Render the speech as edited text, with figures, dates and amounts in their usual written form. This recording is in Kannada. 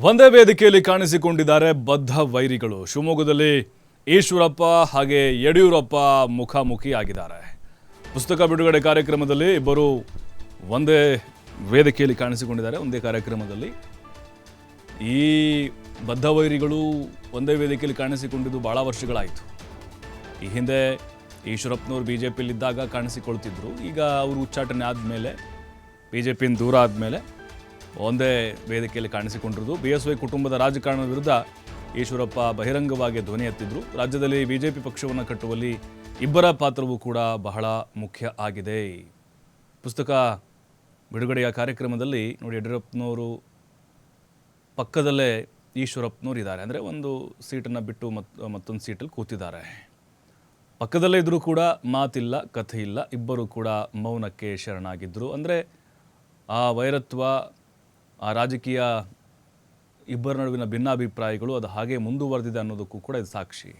ಒಂದೇ ವೇದಿಕೆಯಲ್ಲಿ ಕಾಣಿಸಿಕೊಂಡಿದ್ದಾರೆ ಬದ್ಧ ವೈರಿಗಳು. ಶಿವಮೊಗ್ಗದಲ್ಲಿ ಈಶ್ವರಪ್ಪ ಹಾಗೆ ಯಡಿಯೂರಪ್ಪ ಮುಖಾಮುಖಿ ಆಗಿದ್ದಾರೆ. ಪುಸ್ತಕ ಬಿಡುಗಡೆ ಕಾರ್ಯಕ್ರಮದಲ್ಲಿ ಇಬ್ಬರು ಒಂದೇ ವೇದಿಕೆಯಲ್ಲಿ ಕಾಣಿಸಿಕೊಂಡಿದ್ದಾರೆ. ಒಂದೇ ಕಾರ್ಯಕ್ರಮದಲ್ಲಿ ಈ ಬದ್ಧ ವೈರಿಗಳು ಒಂದೇ ವೇದಿಕೆಯಲ್ಲಿ ಕಾಣಿಸಿಕೊಂಡಿದ್ದು ಬಹಳ ವರ್ಷಗಳಾಯಿತು. ಈ ಹಿಂದೆ ಈಶ್ವರಪ್ಪನವರು ಬಿಜೆಪಿಯಲ್ಲಿದ್ದಾಗ ಕಾಣಿಸಿಕೊಳ್ತಿದ್ರು. ಈಗ ಅವರು ಉಚ್ಚಾಟನೆ ಆದಮೇಲೆ ಬಿಜೆಪಿಯಿಂದ ದೂರ ಆದಮೇಲೆ ಒಂದೇ ವೇದಿಕೆಯಲ್ಲಿ ಕಾಣಿಸಿಕೊಂಡಿರುವುದು. BSY ಕುಟುಂಬದ ರಾಜಕಾರಣದ ವಿರುದ್ಧ ಈಶ್ವರಪ್ಪ ಬಹಿರಂಗವಾಗಿ ಧ್ವನಿ ಎತ್ತಿದ್ರು. ರಾಜ್ಯದಲ್ಲಿ ಬಿಜೆಪಿ ಪಕ್ಷವನ್ನು ಕಟ್ಟುವಲ್ಲಿ ಇಬ್ಬರ ಪಾತ್ರವೂ ಕೂಡ ಬಹಳ ಮುಖ್ಯ ಆಗಿದೆ. ಪುಸ್ತಕ ಬಿಡುಗಡೆಯ ಕಾರ್ಯಕ್ರಮದಲ್ಲಿ ನೋಡಿ, ಯಡಿಯೂರಪ್ಪನವರು ಪಕ್ಕದಲ್ಲೇ ಈಶ್ವರಪ್ಪನವರು ಇದ್ದಾರೆ. ಅಂದರೆ ಒಂದು ಸೀಟನ್ನು ಬಿಟ್ಟು ಮತ್ತೊಂದು ಸೀಟಲ್ಲಿ ಕೂತಿದ್ದಾರೆ. ಪಕ್ಕದಲ್ಲೇ ಇದ್ದರೂ ಕೂಡ ಮಾತಿಲ್ಲ, ಕಥೆ ಇಲ್ಲ. ಇಬ್ಬರು ಕೂಡ ಮೌನಕ್ಕೆ ಶರಣಾಗಿದ್ದರು. ಅಂದರೆ ಆ ವೈರತ್ವ, ಆ ರಾಜಕೀಯ ಇಬ್ಬರ ನಡುವಿನ ಭಿನ್ನಾಭಿಪ್ರಾಯಗಳು ಅದು ಹಾಗೆ ಮುಂದುವರೆದಿದೆ ಅನ್ನೋದಕ್ಕೂ ಕೂಡ ಇದು ಸಾಕ್ಷಿ.